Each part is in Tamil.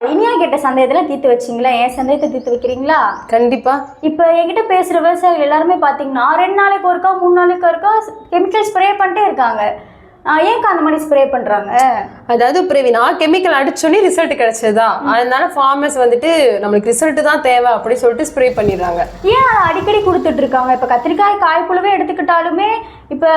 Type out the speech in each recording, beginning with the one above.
இனியா கேட்ட சந்தேகத்துல தீர்த்து வச்சிங்களா? என் சந்தேகத்தை தீர்த்து வைக்கிறீங்களா? கண்டிப்பா. இப்போ என்கிட்ட பேசுற விவசாயிகள் எல்லாருமே பாத்தீங்கன்னா 2 நாளைக்கு ஒருக்கா 3 நாளைக்கு ஒருக்கா கெமிக்கல் ஸ்ப்ரே பண்ணிட்டே இருக்காங்க. ஏன்க்கா அந்த மாதிரி ஸ்ப்ரே பண்றாங்க? அதாவது பிரவீனா, கெமிக்கல் அடிச்சோன்னே ரிசல்ட் கிடைச்சதா, அதனால ஃபார்மர்ஸ் வந்துட்டு நம்மளுக்கு ரிசல்ட் தான் தேவை அப்படின்னு சொல்லிட்டு ஸ்ப்ரே பண்ணிடுறாங்க. ஏன் அதை அடிக்கடி கொடுத்துட்டு இருக்காங்க? இப்போ கத்திரிக்காய் காய்ப்புழுவே எடுத்துக்கிட்டாலுமே இப்போ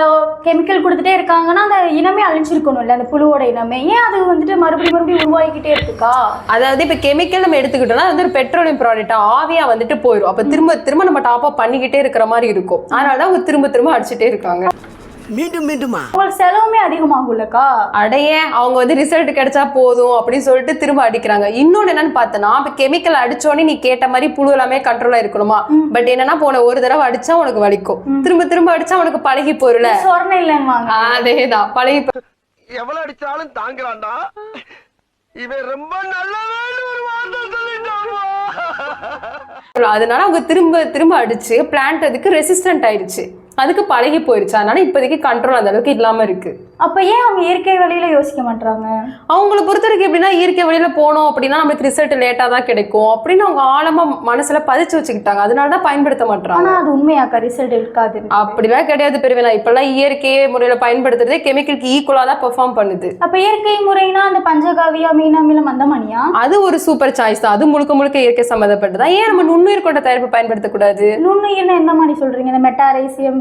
கெமிக்கல் கொடுத்துட்டே இருக்காங்கன்னா அந்த இனமே அழிஞ்சிருக்கணும்ல, அந்த புழுவோட இனமே. ஏன் அது வந்துட்டு மறுபடியும் உருவாகிக்கிட்டே இருக்குக்கா? அதாவது இப்போ கெமிக்கல் நம்ம எடுத்துக்கிட்டோம்னா வந்து ஒரு பெட்ரோலியம் ப்ராடக்டா ஆவியா வந்துட்டு போயிடும். அப்போ திரும்ப நம்ம டாப் அப் பண்ணிக்கிட்டே இருக்கிற மாதிரி இருக்கும். அதனால அவங்க திரும்ப அடிச்சுட்டே இருக்காங்க. மீண்டுமா உங்களுக்கு செலவுமே அதிகமாகும்லக்கா? அடைய அவங்க வந்து ரிசல்ட் கிடைச்சா போதும் அப்படின்னு சொல்லிட்டு திரும்ப அடிக்கிறாங்க. இன்னொன்னு என்னன்னு பார்த்தனா, இப்ப கெமிக்கல் அடிச்சோன்னே நீ கேட்ட மாதிரி புழு எல்லாமே கண்ட்ரோலா இருக்கணுமா? பட் என்னன்னா போன ஒரு தடவை அடிச்சா உனக்கு வலிக்கும், திரும்ப அடிச்சா உனக்கு பழகி போயிடல. சொரணை இல்லைன்னு அதேதான் பழகி. எவ்வளவு அடிச்சாலும் தாங்குறான்டா இவன், ரொம்ப நல்லவன் ஒரு வார்த்தை சொல்லிட்டான். அதனால அவங்க திரும்ப அடிச்சு பிளான்ட் அதுக்கு ரெசிஸ்டன்ட் ஆயிடுச்சு, அதுக்கு பழகி போயிருச்சு. அதனால இப்போதைக்கு கண்ட்ரோல் அந்த அளவுக்கு இல்லாம இருக்கு. அப்ப ஏன் அவங்க இயற்கை வழியில யோசிக்க மாட்டாங்க? அவங்கள பொறுத்த வரைக்கும் எப்படின்னா, இயற்கை வழியில போனோம் அப்படின்னா நம்மளுக்கு ரிசல்ட் லேட்டா தான் கிடைக்கும் அப்படின்னு அவங்க ஆழமா மனசுல பதிச்சு வச்சுக்கிட்டாங்க. அதனாலதான் பயன்படுத்த மாட்டாங்க. ஆனா அது உண்மையாக்கா ரிசல்ட் இருக்காது? அப்படிலாம் கிடையாது பெருவினா. இப்பெல்லாம் இயற்கை முறையில பயன்படுத்துறதே கெமிக்கலுக்கு ஈக்குவலா தான் பெர்ஃபார்ம் பண்ணுது. அப்ப இயற்கை முறைனா அந்த பஞ்சகாவியா மீனாமிலம் அந்த மணியா? அது ஒரு சூப்பர் சாய்ஸ் தான். அது முழுக்க இயற்கை சம்மந்தப்பட்டதான். ஏன் நம்ம நுண்ணுயிர் கொண்ட தயாரிப்பு பயன்படுத்தக்கூடாது? நுண்ணுயிர்னா எந்த மாதிரி சொல்றீங்க? இந்த மெட்டாரைசியம்?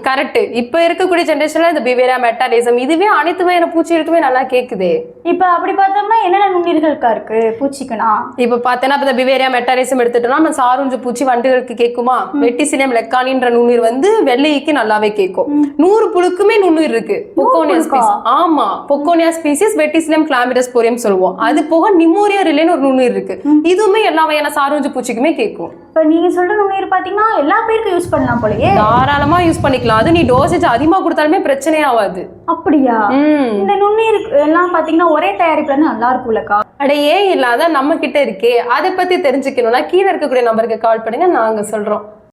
கரெக்ட். இப்ப இருக்கக்கூடிய ஜெனரேஷன்ல இந்த பிவேரியா, மெட்டாரைசம், இதுவே அனைத்து வகையான பூச்சிகளுக்குமே நல்லா கேக்குதே. இப்ப அப்படி பார்த்தோம்னா என்னென்ன நுண்ணுயிர்களுக்கா இருக்கு பூச்சிக்குனா? இப்ப பார்த்தேன்னா இந்த பிவேரியா, மெட்டாரைசம் எடுத்துட்டோம்னா நம்ம சாரூஞ்சு பூச்சி வண்டுகளுக்கு கேட்குமா? வெட்டிசிலியம் லெக்கானின்ற நுண்ணுயிர் வந்து வெள்ளைக்கு நல்லாவே கேட்கும். 100 புழுக்குமே நுண்ணுயிர் இருக்கு. Pochonia species. ஆமா, பொக்கோனியா ஸ்பீசிஸ், வெட்டிசிலியம் கிளாமிடோஸ்போரியம் சொல்லுவோம். அது போக நிமோரியா ரிலேன்னு ஒரு நுண்ணுயிர் இருக்கு. இதுவுமே எல்லா வகையான சாரூஞ்சு பூச்சிக்குமே கேட்கும். இப்ப நீங்க சொல்ற நுண்ணுயிர் பாத்தீங்கன்னா எல்லா பேருக்கும் யூஸ் பண்ணலாம் போலயே. தாராளமா யூஸ் பண்ணிக்கலாம். அது நீ டோசேஜ் அதிகமா கொடுத்தாலுமே பிரச்சனையே ஆகாது. அப்படியா? இந்த நுண்ணுயிர் எல்லாம் பாத்தீங்கன்னா ஒரே தயாரிப்புல நல்லா இருக்கும்லக்கா? அட ஏன் இல்லாத நம்ம கிட்ட இருக்கே. அதை பத்தி தெரிஞ்சுக்கணும்னா கீழே இருக்கக்கூடிய நம்பருக்கு கால் பண்ணுங்க, நாங்க சொல்றோம்.